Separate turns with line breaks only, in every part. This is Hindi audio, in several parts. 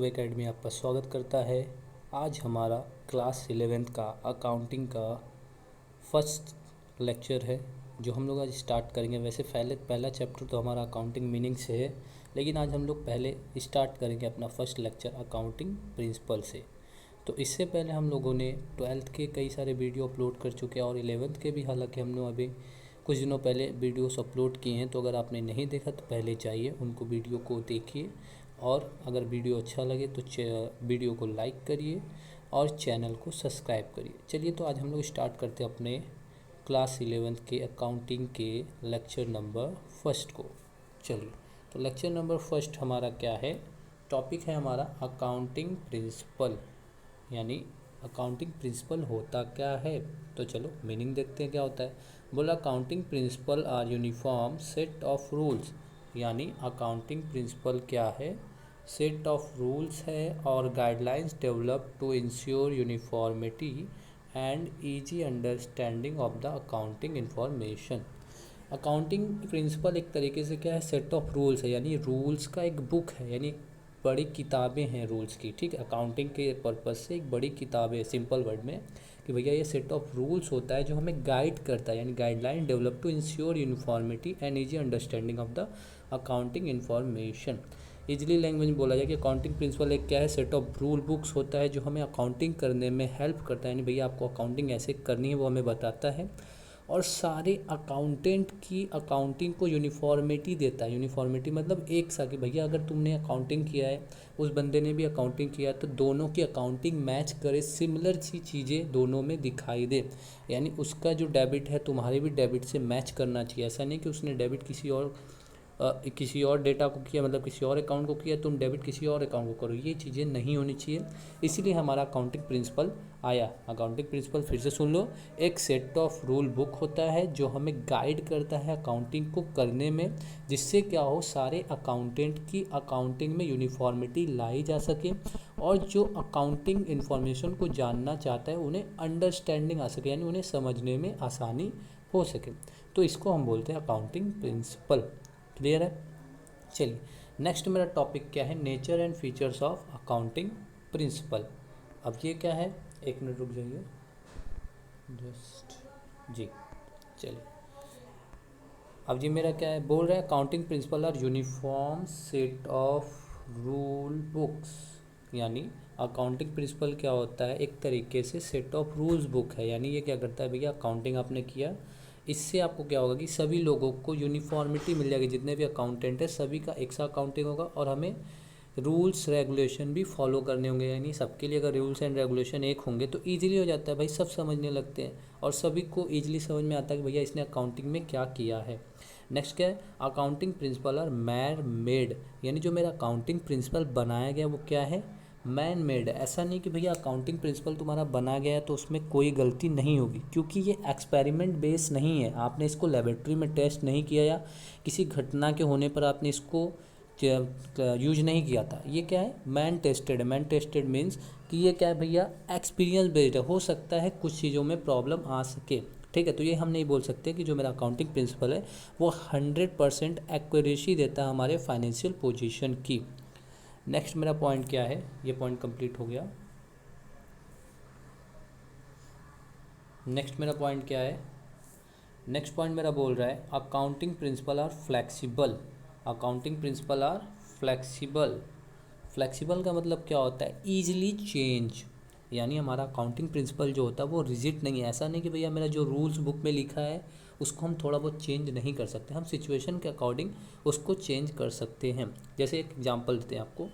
एकेडमी आपका स्वागत करता है। आज हमारा क्लास 11th का अकाउंटिंग का फर्स्ट लेक्चर है जो हम लोग आज स्टार्ट करेंगे। वैसे पहला चैप्टर तो हमारा अकाउंटिंग मीनिंग से है, लेकिन आज हम लोग पहले स्टार्ट करेंगे अपना फर्स्ट लेक्चर अकाउंटिंग प्रिंसिपल से। तो इससे पहले हम लोगों ने 12th के कई सारे वीडियो अपलोड कर चुके हैं और 11th के भी, हालांकि हम लोग अभी कुछ दिनों पहले वीडियोस अपलोड किए हैं। तो अगर आपने नहीं देखा तो पहले जाइए उनको वीडियो को देखिए, और अगर वीडियो अच्छा लगे तो वीडियो को लाइक करिए और चैनल को सब्सक्राइब करिए। चलिए तो आज हम लोग स्टार्ट करते हैं अपने क्लास 11th के अकाउंटिंग के लेक्चर नंबर फर्स्ट को। चलिए तो लेक्चर नंबर फर्स्ट हमारा क्या है, टॉपिक है हमारा अकाउंटिंग प्रिंसिपल, यानी अकाउंटिंग प्रिंसिपल होता क्या है। तो चलो मीनिंग देखते हैं क्या होता है। बोला accounting principle are uniform set of rules, यानी अकाउंटिंग प्रिंसिपल क्या है, सेट ऑफ रूल्स है और guidelines develop to ensure uniformity and easy understanding of the accounting information. Accounting principle एक तरीके से क्या है, सेट ऑफ रूल्स है, यानी रूल्स का एक बुक है, यानी बड़ी किताबें हैं रूल्स की। ठीक है, अकाउंटिंग के पर्पज़ से एक बड़ी किताब है, सिंपल वर्ड में कि भैया ये सेट ऑफ रूल्स होता है जो हमें गाइड करता है, यानी guideline develop to ensure uniformity and easy understanding of the accounting information. Easily language में बोला जाए कि अकाउंटिंग प्रिंसिपल एक क्या है, सेट ऑफ रूल बुक्स होता है जो हमें अकाउंटिंग करने में हेल्प करता है, यानी भैया आपको अकाउंटिंग ऐसे करनी है वो हमें बताता है, और सारे अकाउंटेंट की अकाउंटिंग को यूनिफॉर्मिटी देता है। यूनिफॉर्मिटी मतलब एक सा कि भैया अगर तुमने अकाउंटिंग किया है, उस बंदे ने भी अकाउंटिंग किया है, तो दोनों की अकाउंटिंग मैच करे, सिमिलर सी चीज़ें दोनों में दिखाई दे, यानी उसका जो डेबिट है तुम्हारे भी डेबिट से मैच करना चाहिए। ऐसा नहीं कि उसने डेबिट किसी और डेटा को किया, मतलब किसी और अकाउंट को किया, तुम डेबिट किसी और अकाउंट को करो, ये चीज़ें नहीं होनी चाहिए। इसीलिए हमारा अकाउंटिंग प्रिंसिपल आया। अकाउंटिंग प्रिंसिपल फिर से सुन लो, एक सेट ऑफ रूल बुक होता है जो हमें गाइड करता है अकाउंटिंग को करने में, जिससे क्या हो, सारे अकाउंटेंट की अकाउंटिंग में यूनिफॉर्मिटी लाई जा सके, और जो अकाउंटिंग इन्फॉर्मेशन को जानना चाहता है उन्हें अंडरस्टैंडिंग आ सके, यानी उन्हें समझने में आसानी हो सके। तो इसको हम बोलते हैं अकाउंटिंग प्रिंसिपल। क्लियर है। चलिए नेक्स्ट मेरा टॉपिक क्या है, nature and features of accounting principle. अब ये क्या है, एक मिनट रुक जाइए जस्ट जी। चलिए अब ये मेरा क्या है, बोल रहा है accounting principle are uniform set of rule books, यानी अकाउंटिंग प्रिंसिपल क्या होता है, एक तरीके से सेट ऑफ रूल्स बुक है। यानी ये क्या करता है भैया, अकाउंटिंग आपने किया, इससे आपको क्या होगा कि सभी लोगों को यूनिफॉर्मिटी मिल जाएगी, जितने भी अकाउंटेंट है सभी का एक सा अकाउंटिंग होगा, और हमें रूल्स रेगुलेशन भी फॉलो करने होंगे, यानी सबके लिए अगर रूल्स एंड रेगुलेशन एक होंगे तो ईजिली हो जाता है भाई, सब समझने लगते हैं और सभी को ईजिली समझ में आता है कि भैया इसने अकाउंटिंग में क्या किया है। नेक्स्ट क्या है, accounting principle are man made, यानी जो मेरा अकाउंटिंग प्रिंसिपल बनाया गया वो क्या है, मैन मेड है। ऐसा नहीं कि भैया अकाउंटिंग प्रिंसिपल तुम्हारा बना गया है तो उसमें कोई गलती नहीं होगी, क्योंकि ये एक्सपेरिमेंट बेस नहीं है, आपने इसको लेबोरेटरी में टेस्ट नहीं किया या किसी घटना के होने पर आपने इसको यूज नहीं किया था। ये क्या है, मैन टेस्टेड है। मैन टेस्टेड मीन्स कि ये क्या है भैया, एक्सपीरियंस बेस्ड है, हो सकता है कुछ चीज़ों में प्रॉब्लम आ सके। ठीक है, तो ये हम नहीं बोल सकते कि जो मेरा अकाउंटिंग प्रिंसिपल है वो 100% एक्यूरेसी देता है हमारे फाइनेंशियल पोजीशन की। नेक्स्ट मेरा पॉइंट क्या है, ये पॉइंट कंप्लीट हो गया। नेक्स्ट मेरा पॉइंट क्या है, नेक्स्ट पॉइंट मेरा बोल रहा है accounting principle are flexible. Accounting principle are flexible. Flexible का मतलब क्या होता है, ईजिली चेंज, यानी हमारा अकाउंटिंग प्रिंसिपल जो होता है वो रिजिड नहीं है। ऐसा नहीं कि भैया मेरा जो रूल्स बुक में लिखा है उसको हम थोड़ा बहुत चेंज नहीं कर सकते, हम सिचुएशन के अकॉर्डिंग उसको चेंज कर सकते हैं। जैसे एक एग्जांपल देते हैं आपको,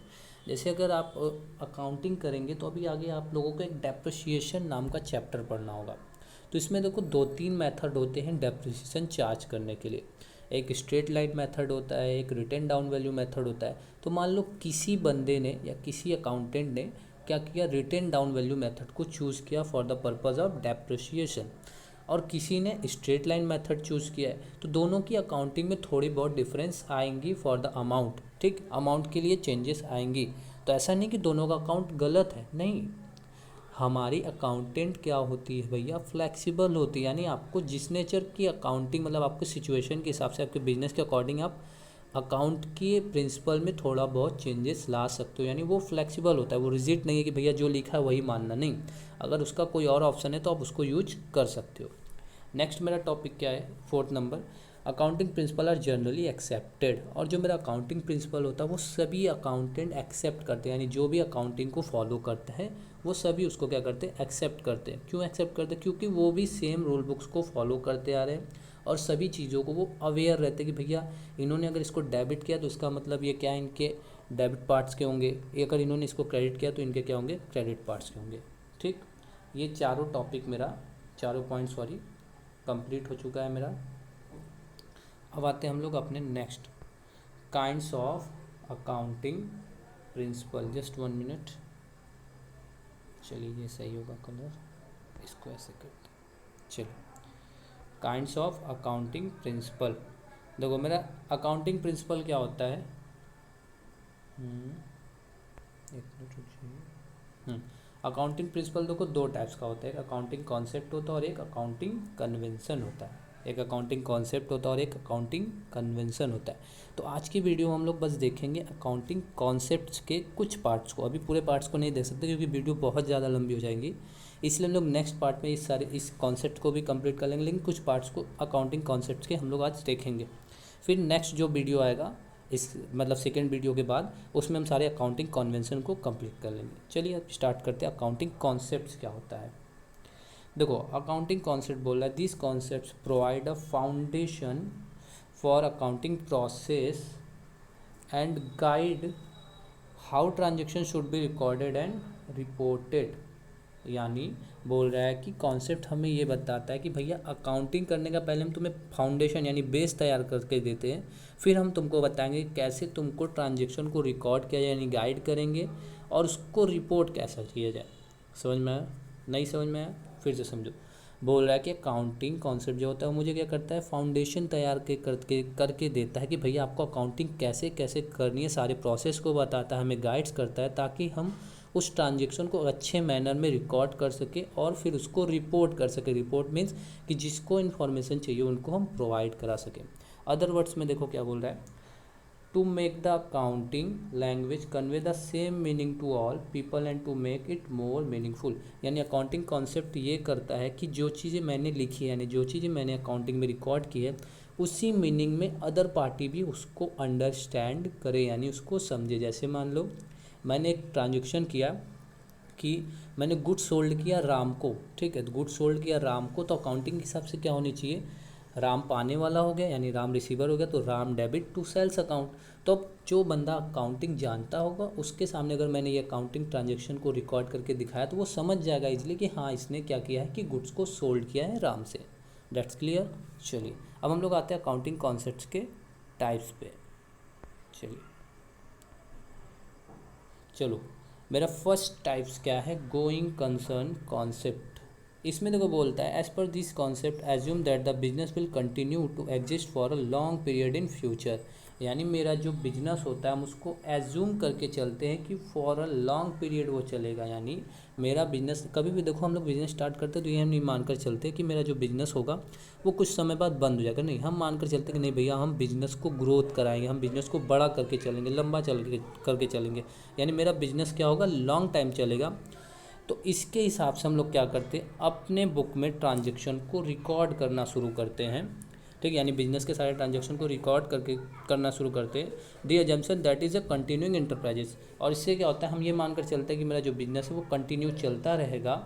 जैसे अगर आप अकाउंटिंग करेंगे तो अभी आगे आप लोगों को एक डेप्रिसिएशन नाम का चैप्टर पढ़ना होगा। तो इसमें देखो 2-3 मेथड होते हैं डेप्रिसिएशन चार्ज करने के लिए। एक स्ट्रेट लाइन मेथड होता है, एक रिटन डाउन वैल्यू मेथड होता है। तो मान लो किसी बंदे ने या किसी अकाउंटेंट ने क्या किया, रिटन डाउन वैल्यू मेथड को चूज़ किया for the purpose of depreciation, और किसी ने स्ट्रेट लाइन मेथड चूज़ किया है, तो दोनों की अकाउंटिंग में थोड़ी बहुत डिफरेंस आएंगी फॉर द अमाउंट। ठीक, अमाउंट के लिए चेंजेस आएंगी। तो ऐसा नहीं कि दोनों का अकाउंट गलत है, नहीं, हमारी अकाउंटेंट क्या होती है भैया, फ्लेक्सिबल होती है, यानी आपको जिस नेचर की अकाउंटिंग, मतलब आपको सिचुएशन के हिसाब से आपके बिजनेस के अकॉर्डिंग आप अकाउंट के प्रिंसिपल में थोड़ा बहुत चेंजेस ला सकते हो, यानी वो फ्लेक्सिबल होता है, वो रिजिड नहीं है कि भैया जो लिखा है वही मानना, नहीं, अगर उसका कोई और ऑप्शन है तो आप उसको यूज कर सकते हो। नेक्स्ट मेरा टॉपिक क्या है, 4th number, accounting principle are generally accepted. और जो मेरा अकाउंटिंग प्रिंसिपल होता है वो सभी अकाउंटेंट एक्सेप्ट करते हैं, यानी जो भी अकाउंटिंग को फॉलो करते हैं वो सभी उसको क्या करते हैं, एक्सेप्ट करते हैं। क्यों एक्सेप्ट करते हैं, क्योंकि वो भी सेम रूल बुक्स को फॉलो करते आ रहे हैं और सभी चीज़ों को वो अवेयर रहते हैं कि भैया इन्होंने अगर इसको डेबिट किया तो इसका मतलब ये क्या है, इनके डेबिट पार्ट्स के होंगे, अगर इन्होंने इसको क्रेडिट किया तो इनके क्या होंगे, क्रेडिट पार्ट्स के होंगे। ठीक, ये चारों टॉपिक मेरा, चारों पॉइंट सॉरी, कंप्लीट हो चुका है मेरा। अब आते हैं हम लोग अपने next kinds of accounting principle. Just 1 minute, चलिए ये सही होगा कलर, इसको ऐसे करते हैं। चलिए, काइंड्स ऑफ अकाउंटिंग प्रिंसिपल। देखो मेरा अकाउंटिंग प्रिंसिपल क्या होता है, एक मिनट रुकिए। अकाउंटिंग प्रिंसिपल देखो दो टाइप्स का होता है, एक अकाउंटिंग कॉन्सेप्ट होता है और एक अकाउंटिंग कन्वेंशन होता है। एक अकाउंटिंग कॉन्सेप्ट होता है और एक अकाउंटिंग कन्वेंशन होता है। तो आज की वीडियो में हम लोग बस देखेंगे अकाउंटिंग कॉन्सेप्ट्स के कुछ पार्ट्स को, अभी पूरे पार्ट्स को नहीं देख सकते क्योंकि वीडियो बहुत ज़्यादा लंबी हो जाएंगी, इसलिए हम लोग नेक्स्ट पार्ट में इस कॉन्सेप्ट को भी कंप्लीट कर लेंगे, लेकिन कुछ पार्ट्स को अकाउंटिंग कॉन्सेप्ट्स के हम लोग आज देखेंगे। फिर नेक्स्ट जो वीडियो आएगा इस मतलब सेकेंड वीडियो के बाद, उसमें हम सारे अकाउंटिंग कन्वेंशन को कंप्लीट कर लेंगे। चलिए अब स्टार्ट करते हैं अकाउंटिंग कॉन्सेप्ट्स क्या होता है। देखो अकाउंटिंग कॉन्सेप्ट बोल रहा है, this concepts provide a foundation for accounting process and guide how transaction should be recorded and reported. यानी बोल रहा है कि कॉन्सेप्ट हमें ये बताता है कि भैया अकाउंटिंग करने का पहले हम तुम्हें फाउंडेशन यानी बेस तैयार करके देते हैं, फिर हम तुमको बताएंगे कैसे तुमको ट्रांजेक्शन को रिकॉर्ड किया जाए यानी गाइड करेंगे, और उसको रिपोर्ट कैसा किया जाए। समझ में आया, नहीं समझ में आया, फिर से समझो। बोल रहा है कि अकाउंटिंग कॉन्सेप्ट जो होता है वो मुझे क्या करता है, फाउंडेशन तैयार करके देता है कि भैया आपको अकाउंटिंग कैसे कैसे करनी है, सारे प्रोसेस को बताता है, हमें गाइड्स करता है ताकि हम उस ट्रांजेक्शन को अच्छे मैनर में रिकॉर्ड कर सके और फिर उसको रिपोर्ट कर सके। रिपोर्ट मीन्स कि जिसको इन्फॉर्मेशन चाहिए उनको हम प्रोवाइड करा सकें। अदर वर्ड्स में देखो क्या बोल रहा है, to make the accounting language convey the same meaning to all people and to make it more meaningful. यानी अकाउंटिंग कॉन्सेप्ट ये करता है कि जो चीज़ें मैंने लिखी है यानी जो चीज़ें मैंने अकाउंटिंग में रिकॉर्ड की है उसी मीनिंग में अदर पार्टी भी उसको अंडरस्टैंड करे यानी उसको समझे। जैसे मान लो मैंने एक ट्रांजेक्शन किया कि मैंने गुड सोल्ड किया राम को, ठीक है, तो गुड सोल्ड किया राम को, तो अकाउंटिंग के हिसाब से क्या होनी चाहिए, राम पाने वाला हो गया यानी राम रिसीवर हो गया, तो Ram debit to sales account. तो अब जो बंदा अकाउंटिंग जानता होगा उसके सामने अगर मैंने ये अकाउंटिंग ट्रांजेक्शन को रिकॉर्ड करके दिखाया तो वो समझ जाएगा इजली कि हाँ इसने क्या किया है कि गुड्स को सोल्ड किया है राम से। That's clear. चलिए अब हम लोग आते हैं अकाउंटिंग कॉन्सेप्ट्स के टाइप्स पे। चलो मेरा फर्स्ट टाइप्स क्या है, गोइंग कंसर्न कॉन्सेप्ट। इसमें देखो बोलता है as per this concept assume that the business will continue to exist for a long period in future. यानी मेरा जो बिजनेस होता है हम उसको एज्यूम करके चलते हैं कि फॉर अ लॉन्ग पीरियड वो चलेगा। यानी मेरा बिजनेस कभी भी देखो हम लोग बिजनेस स्टार्ट करते हैं तो ये हम नहीं मानकर चलते कि मेरा जो बिजनेस होगा वो कुछ समय बाद बंद हो जाएगा, नहीं, हम मानकर चलते कि नहीं भैया हम बिजनेस को ग्रोथ कराएंगे, हम बिजनेस को बड़ा करके चलेंगे, लंबा करके चलेंगे, यानी मेरा बिजनेस क्या होगा, लॉन्ग टाइम चलेगा। तो इसके हिसाब से हम लोग क्या करते हैं, अपने बुक में ट्रांजेक्शन को रिकॉर्ड करना शुरू करते हैं, ठीक है, यानी बिजनेस के सारे ट्रांजेक्शन को रिकॉर्ड करके करना शुरू करते हैं। The assumption that is a continuing enterprises. और इससे क्या होता है, हम ये मानकर चलते हैं कि मेरा जो बिजनेस है वो कंटिन्यू चलता रहेगा।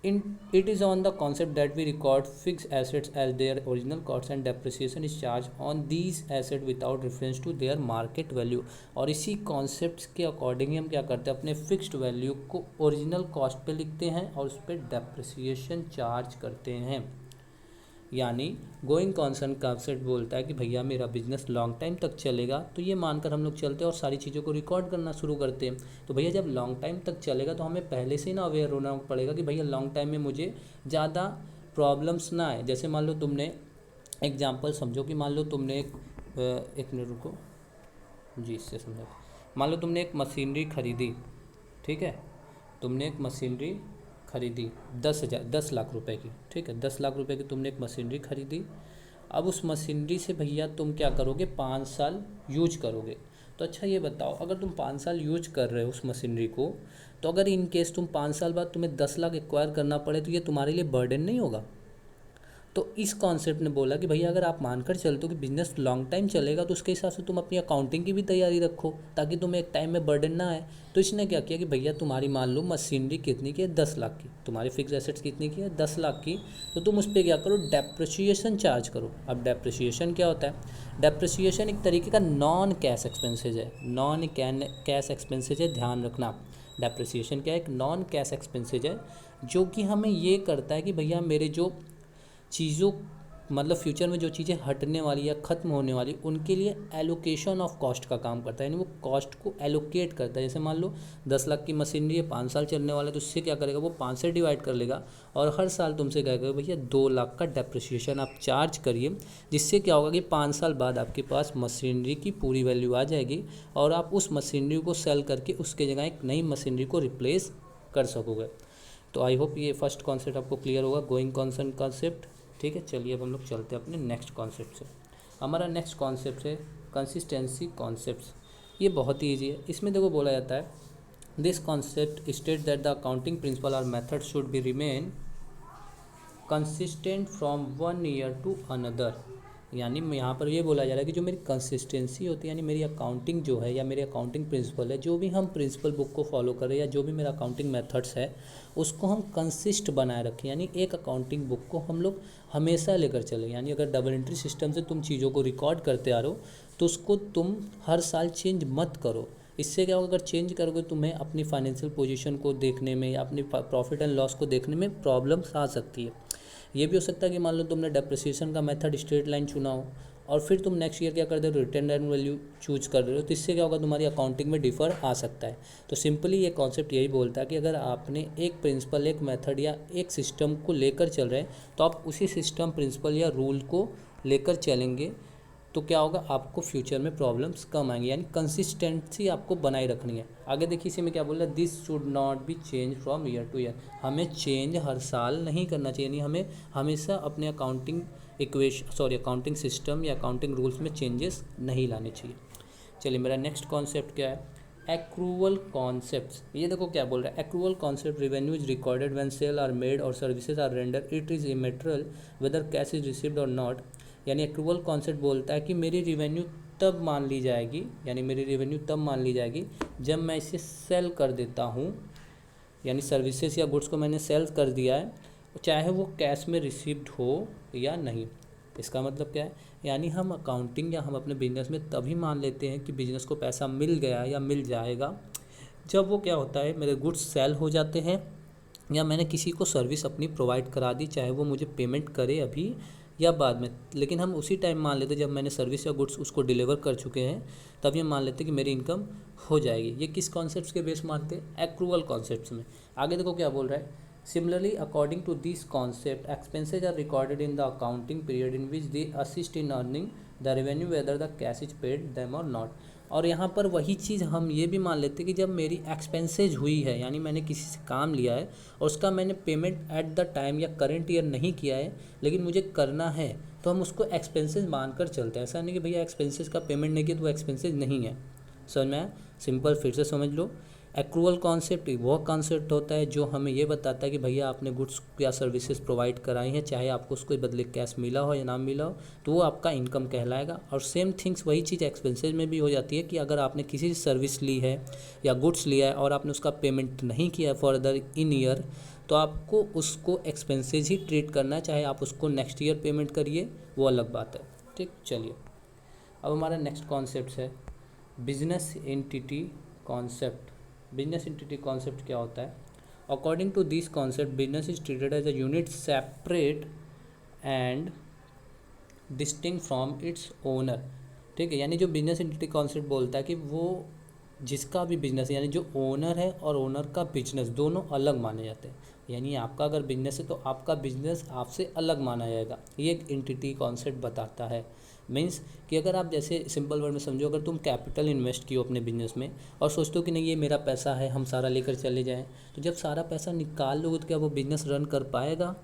It is on the concept that we record fixed assets as their original costs and depreciation is charged on these assets without reference to their market value। और इसी कॉन्सेप्ट के अकॉर्डिंग ही हम क्या करते हैं, अपने फिक्स्ड वैल्यू को ओरिजिनल कॉस्ट पे लिखते हैं और उस पर डेप्रिसिएशन चार्ज करते हैं। यानी गोइंग कॉन्सर्न कॉन्सेप्ट बोलता है कि भैया मेरा बिजनेस लॉन्ग टाइम तक चलेगा, तो ये मानकर हम लोग चलते हैं और सारी चीज़ों को रिकॉर्ड करना शुरू करते हैं। तो भैया जब लॉन्ग टाइम तक चलेगा तो हमें पहले से ही ना अवेयर होना पड़ेगा कि भैया लॉन्ग टाइम में मुझे ज़्यादा प्रॉब्लम्स ना आए। जैसे मान लो तुमने एग्जाम्पल समझो कि मान लो तुमने एक मिनट रुको जी, इससे समझो, मान लो तुमने एक मशीनरी खरीदी, ठीक है, तुमने एक मशीनरी खरीदी 10 लाख रुपए की, ठीक है, 10 लाख रुपए की तुमने एक मशीनरी खरीदी अब उस मशीनरी से भैया तुम क्या करोगे, 5 साल यूज करोगे। तो अच्छा ये बताओ, अगर तुम 5 साल यूज कर रहे हो उस मशीनरी को, तो अगर इन केस तुम 5 साल बाद तुम्हें 10 लाख एक्वायर करना पड़े तो ये तुम्हारे लिए बर्डन नहीं होगा। तो इस कॉन्सेप्ट ने बोला कि भैया अगर आप मानकर चलते हो कि बिजनेस लॉन्ग टाइम चलेगा तो उसके हिसाब से तुम अपनी अकाउंटिंग की भी तैयारी रखो ताकि तुम्हें एक टाइम में बर्डन ना आए। तो इसने क्या किया कि भैया तुम्हारी मान लो मशीनरी कितनी की है, 10 लाख की, तुम्हारी फिक्स एसेट्स कितनी की है, 10 लाख की। तो तुम उस पर क्या करो, डेप्रिसिएशन चार्ज करो। अब डेप्रिसिएशन क्या होता है, डेप्रिसिएशन एक तरीके का नॉन कैश एक्सपेंसेज है, नॉन कैश एक्सपेंसेज है, ध्यान रखना। डेप्रिसिएशन क्या है, एक नॉन कैश एक्सपेंसेज है जो कि हमें ये करता है कि भैया मेरे जो चीज़ों मतलब फ्यूचर में जो चीज़ें हटने वाली या ख़त्म होने वाली उनके लिए एलोकेशन ऑफ कॉस्ट का काम करता है, यानी वो कॉस्ट को एलोकेट करता है। जैसे मान लो 10 लाख की मशीनरी है, 5 साल चलने वाला है, तो उससे क्या करेगा, वो 5 से डिवाइड कर लेगा और हर साल तुमसे कहेगा भैया 2 लाख का डेप्रिसिएशन आप चार्ज करिए। जिससे क्या होगा कि 5 साल बाद आपके पास मशीनरी की पूरी वैल्यू आ जाएगी और आप उस मशीनरी को सेल करके उसके जगह एक नई मशीनरी को रिप्लेस कर सकोगे। तो आई होप ये फर्स्ट कॉन्सेप्ट आपको क्लियर होगा, गोइंग कॉन्सेप्ट कॉन्सेप्ट। ठीक है, चलिए अब हम लोग चलते हैं अपने नेक्स्ट कॉन्सेप्ट से। हमारा नेक्स्ट कॉन्सेप्ट है कंसिस्टेंसी कॉन्सेप्ट्स। ये बहुत ही ईजी है। इसमें देखो बोला जाता है, this concept state that the accounting principle और method should be remain consistent from one year to another. यानी यहाँ पर ये बोला जा रहा है कि जो मेरी कंसिस्टेंसी होती है, यानी मेरी अकाउंटिंग जो है या मेरी अकाउंटिंग प्रिंसिपल है, जो भी हम प्रिंसिपल बुक को फॉलो करें या जो भी मेरा अकाउंटिंग मेथड्स है उसको हम कंसिस्ट बनाए रखें। यानी एक अकाउंटिंग बुक को हम लोग हमेशा लेकर चलें। यानी अगर डबल एंट्री सिस्टम से तुम चीज़ों को रिकॉर्ड करते आ रहे हो तो उसको तुम हर साल चेंज मत करो। इससे क्या होगा, अगर चेंज करोगे तुम्हें अपनी फाइनेंशियल पोजीशन को देखने में या अपनी प्रॉफिट एंड लॉस को देखने में प्रॉब्लम्स आ सकती है। ये भी हो सकता है कि मान लो तुमने डेप्रिसिएशन का मेथड स्ट्रेट लाइन चुना हो और फिर तुम नेक्स्ट ईयर क्या कर दे रहे हो, रिटर्न एंड वैल्यू चूज कर रहे हो, तो इससे क्या होगा, तुम्हारी अकाउंटिंग में डिफर आ सकता है। तो सिंपली ये कॉन्सेप्ट यही बोलता है कि अगर आपने एक प्रिंसिपल, एक मेथड या एक सिस्टम को लेकर चल रहे हैं तो आप उसी सिस्टम, प्रिंसिपल या रूल को लेकर चलेंगे तो क्या होगा, आपको फ्यूचर में प्रॉब्लम्स कम आएंगी। यानी कंसिस्टेंसी आपको बनाए रखनी है। आगे देखिए इसी में क्या बोल रहा है, this should not be change from year two year. हमें चेंज हर साल नहीं करना चाहिए, यानी हमें हमेशा अपने अकाउंटिंग सिस्टम या अकाउंटिंग रूल्स में चेंजेस नहीं लाने चाहिए। चलिए मेरा नेक्स्ट कॉन्सेप्ट क्या है, एक्रूवल कॉन्सेप्ट्स। ये देखो क्या बोल रहा है, accrual concept, revenue is recorded when sale are made or services are render, it is immaterial whether cash is received or not. यानी एक्रूवल कॉन्सेप्ट बोलता है कि मेरी रेवेन्यू तब मान ली जाएगी, यानी मेरी रेवेन्यू तब मान ली जाएगी जब मैं इसे सेल कर देता हूँ, यानी सर्विसेज या गुड्स को मैंने सेल कर दिया है, चाहे वो कैश में रिसीव्ड हो या नहीं। इसका मतलब क्या है, यानी हम अकाउंटिंग या हम अपने बिजनेस में तभी मान लेते हैं कि बिजनेस को पैसा मिल गया या मिल जाएगा जब वो क्या होता है, मेरे गुड्स सेल हो जाते हैं या मैंने किसी को सर्विस अपनी प्रोवाइड करा दी, चाहे वो मुझे पेमेंट करे अभी या बाद में। लेकिन हम उसी टाइम मान लेते जब मैंने सर्विस या गुड्स उसको डिलीवर कर चुके हैं, तभी हम मान लेते कि मेरी इनकम हो जाएगी। ये किस कॉन्सेप्ट्स के बेस मानते हैं, एक्रूवल कॉन्सेप्ट्स में। आगे देखो क्या बोल रहा है, similarly according to this concept expenses are recorded in the accounting period in which they assist in earning the revenue whether the cash is paid them or not. और यहाँ पर वही चीज़ हम ये भी मान लेते हैं कि जब मेरी एक्सपेंसेज हुई है, यानी मैंने किसी से काम लिया है और उसका मैंने पेमेंट एट द टाइम या करंट ईयर नहीं किया है लेकिन मुझे करना है, तो हम उसको एक्सपेंसेस मानकर चलते हैं। ऐसा नहीं कि भैया एक्सपेंसेस का पेमेंट नहीं किया तो वो एक्सपेंसेस नहीं है। समझ में आया, सिंपल फिर से समझ लो। एक्रूवल कॉन्सेप्ट वो कॉन्सेप्ट होता है जो हमें ये बताता है कि भैया आपने गुड्स या सर्विसेज प्रोवाइड कराई हैं, चाहे आपको उसको बदले कैश मिला हो या ना मिला हो, तो वो आपका इनकम कहलाएगा। और सेम थिंग्स वही चीज़ एक्सपेंसेज में भी हो जाती है कि अगर आपने किसी सर्विस ली है या गुड्स लिया है और आपने उसका पेमेंट नहीं किया फर्दर इन ईयर, तो आपको उसको एक्सपेंसेज ही ट्रीट करना है, चाहे आप उसको नेक्स्ट ईयर पेमेंट करिए, वो अलग बात है। ठीक, चलिए अब हमारा नेक्स्ट कॉन्सेप्ट है business entity concept. Business entity concept क्या होता है, according to this concept business is treated as a unit separate and distinct from its owner. ठीक है, यानी जो बिजनेस एंटिटी कॉन्सेप्ट बोलता है कि वो जिसका भी बिजनेस है, यानी जो ओनर है और ओनर का बिजनेस दोनों अलग माने जाते हैं। यानी आपका अगर बिजनेस है तो आपका बिजनेस आपसे अलग माना जाएगा। ये एक एंटिटी कॉन्सेप्ट बताता है। मीन्स कि अगर आप जैसे सिंपल वर्ड में समझो, अगर तुम कैपिटल इन्वेस्ट किए हो अपने बिजनेस में और सोचते हो कि नहीं ये मेरा पैसा है, हम सारा लेकर चले जाएं, तो जब सारा पैसा निकाल लोगे तो क्या वो बिजनेस रन कर पाएगा?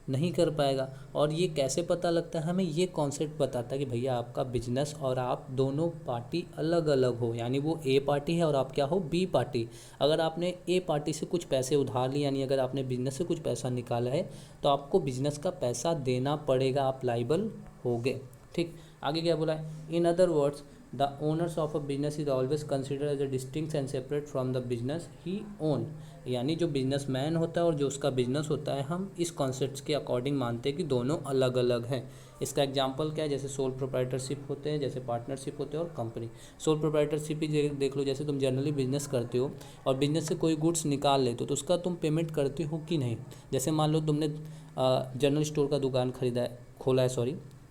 नहीं कर पाएगा। और ये कैसे पता लगता है हमें, ये कॉन्सेप्ट बताता है कि भैया आपका बिजनेस और आप दोनों पार्टी अलग अलग हो, यानी वो ए पार्टी है और आप क्या हो, बी पार्टी। अगर आपने ए पार्टी से कुछ पैसे उधार लिए, यानी अगर आपने बिजनेस से कुछ पैसा निकाला है तो आपको बिजनेस का पैसा देना पड़ेगा, आप लाइबल हो गए। ठीक, आगे क्या बोला है, in other words the owners of a business is always consider as a distinct and separate from the business he own. यानी जो बिजनेसमैन होता है और जो उसका बिजनेस होता है, हम इस कॉन्सेप्ट के अकॉर्डिंग मानते हैं कि दोनों अलग अलग हैं। इसका एग्जांपल क्या है, जैसे सोल प्रोप्राइटरशिप होते हैं, जैसे पार्टनरशिप होते हैं और कंपनी। सोल प्रोप्राइटरशिप ही देख लो, जैसे तुम जनरली बिजनेस करते हो और बिजनेस से कोई गुड्स निकाल लेते हो तो उसका तुम पेमेंट करते हो कि नहीं। जैसे मान लो तुमने जनरल स्टोर का दुकान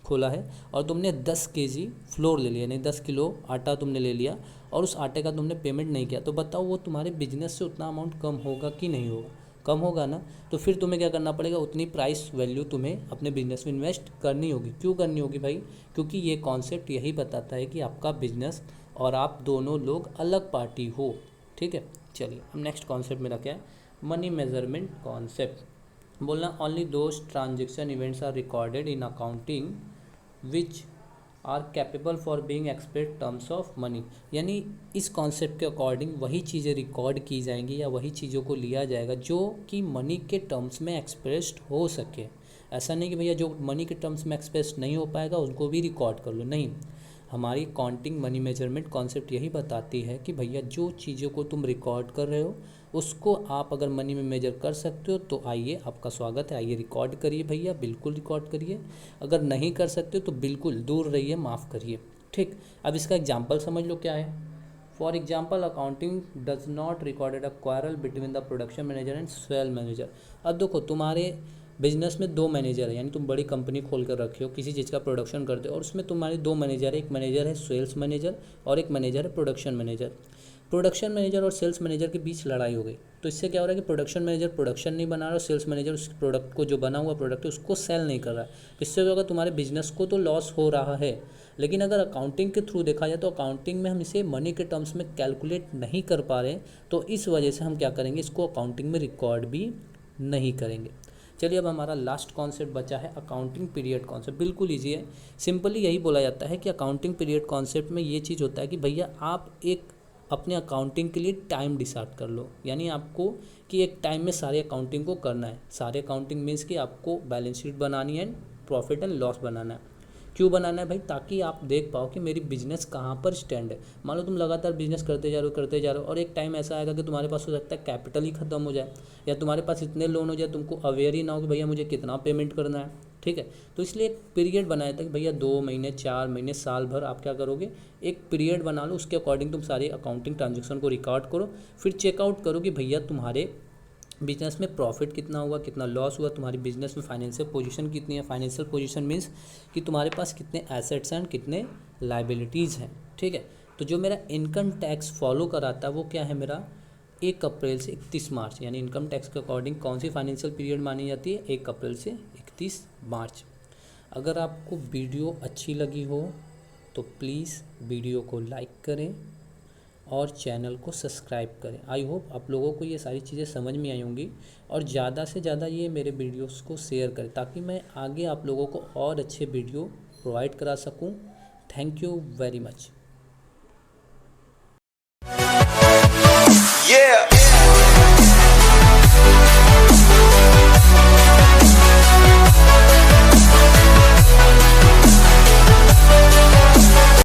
खोला है और तुमने 10 केजी फ्लोर ले लिया, यानी 10 किलो आटा तुमने ले लिया और उस आटे का तुमने पेमेंट नहीं किया, तो बताओ वो तुम्हारे बिजनेस से उतना अमाउंट कम होगा कि नहीं होगा, कम होगा ना। तो फिर तुम्हें क्या करना पड़ेगा, उतनी प्राइस वैल्यू तुम्हें अपने बिजनेस में इन्वेस्ट करनी होगी। क्यों करनी होगी भाई, क्योंकि ये कॉन्सेप्ट यही बताता है कि आपका बिजनेस और आप दोनों लोग अलग पार्टी हो। ठीक है, चलिए अब नेक्स्ट कॉन्सेप्ट मेरा क्या है, मनी मेजरमेंट कॉन्सेप्ट। बोलना only those transaction events are recorded in accounting which are capable for being express terms of money. यानी इस कॉन्सेप्ट के अकॉर्डिंग वही चीज़ें रिकॉर्ड की जाएंगी या वही चीज़ों को लिया जाएगा जो कि मनी के टर्म्स में एक्सप्रेस्ड हो सके। ऐसा नहीं कि भैया जो मनी के टर्म्स में एक्सप्रेस नहीं हो पाएगा उसको भी रिकॉर्ड कर लो, नहीं। हमारी काउंटिंग मनी मेजरमेंट कॉन्सेप्ट यही बताती है कि भैया जो चीज़ों को तुम रिकॉर्ड कर रहे हो उसको आप अगर मनी में मेजर कर सकते हो तो आइए, आपका स्वागत है, आइए रिकॉर्ड करिए भैया, बिल्कुल रिकॉर्ड करिए। अगर नहीं कर सकते तो बिल्कुल दूर रहिए, माफ़ करिए। ठीक, अब इसका एग्जाम्पल समझ लो क्या है। For example, accounting does not recorded a quarrel between the production manager and sale manager. अब देखो तुम्हारे बिजनेस में 2 मैनेजर है, यानी तुम बड़ी कंपनी खोल कर रखे हो, किसी चीज़ का प्रोडक्शन करते हो और उसमें तुम्हारे 2 मैनेजर है, एक मैनेजर है सेल्स मैनेजर और एक मैनेजर है प्रोडक्शन मैनेजर। प्रोडक्शन मैनेजर और सेल्स मैनेजर के बीच लड़ाई हो गई, तो इससे क्या हो रहा है कि प्रोडक्शन मैनेजर प्रोडक्शन नहीं बना रहा और सेल्स मैनेजर उस प्रोडक्ट को, जो बना हुआ प्रोडक्ट है उसको सेल नहीं कर रहा है। इससे क्या होगा, तुम्हारे बिजनेस को तो लॉस हो रहा है। लेकिन अगर अकाउंटिंग के थ्रू देखा जाए तो अकाउंटिंग में हम इसे मनी के टर्म्स में कैलकुलेट नहीं कर पा रहे, तो इस वजह से हम क्या करेंगे, इसको अकाउंटिंग में रिकॉर्ड भी नहीं करेंगे। चलिए अब हमारा लास्ट कॉन्सेप्ट बचा है अकाउंटिंग पीरियड कॉन्सेप्ट। बिल्कुल ईजी है, सिंपली यही बोला जाता है कि अकाउंटिंग पीरियड कॉन्सेप्ट में ये चीज़ होता है कि भैया आप एक अपने अकाउंटिंग के लिए टाइम डिसाइड कर लो, यानी आपको कि एक टाइम में सारे अकाउंटिंग को करना है। सारे अकाउंटिंग मीन्स कि आपको बैलेंस शीट बनानी है, प्रॉफिट एंड लॉस बनाना है। क्यों बनाना है भाई, ताकि आप देख पाओ कि मेरी बिजनेस कहाँ पर स्टैंड है। मान लो तुम लगातार बिजनेस करते जा रहे हो और एक टाइम ऐसा आएगा कि तुम्हारे पास हो सकता है कैपिटल ही खत्म हो जाए या तुम्हारे पास इतने लोन हो जाए तुमको अवेयर ही ना हो कि भैया मुझे कितना पेमेंट करना है। ठीक है, तो इसलिए एक पीरियड बनाया था कि भैया 2 महीने, 4 महीने, साल भर आप क्या करोगे, एक पीरियड बना लो, उसके अकॉर्डिंग तुम सारे अकाउंटिंग ट्रांजेक्शन को रिकॉर्ड करो, फिर चेकआउट करो कि भैया तुम्हारे बिजनेस में प्रॉफिट कितना हुआ, कितना लॉस हुआ, तुम्हारी बिजनेस में फाइनेंशियल पोजीशन कितनी है। फाइनेंशियल पोजीशन मीन्स कि तुम्हारे पास कितने एसेट्स हैं, कितने लाइबिलिटीज़ हैं। ठीक है, तो जो मेरा इनकम टैक्स फॉलो कराता है वो क्या है, मेरा 1 अप्रैल से 31 मार्च, यानी इनकम टैक्स के अकॉर्डिंग कौन सी फाइनेंशियल पीरियड मानी जाती है, 1 अप्रैल से 31 मार्च। अगर आपको वीडियो अच्छी लगी हो तो प्लीज़ वीडियो को लाइक करें और चैनल को सब्सक्राइब करें। आई होप आप लोगों को ये सारी चीज़ें समझ में आई होंगी और ज़्यादा से ज़्यादा ये मेरे वीडियोस को शेयर करें ताकि मैं आगे आप लोगों को और अच्छे वीडियो प्रोवाइड करा सकूं। Thank you very much.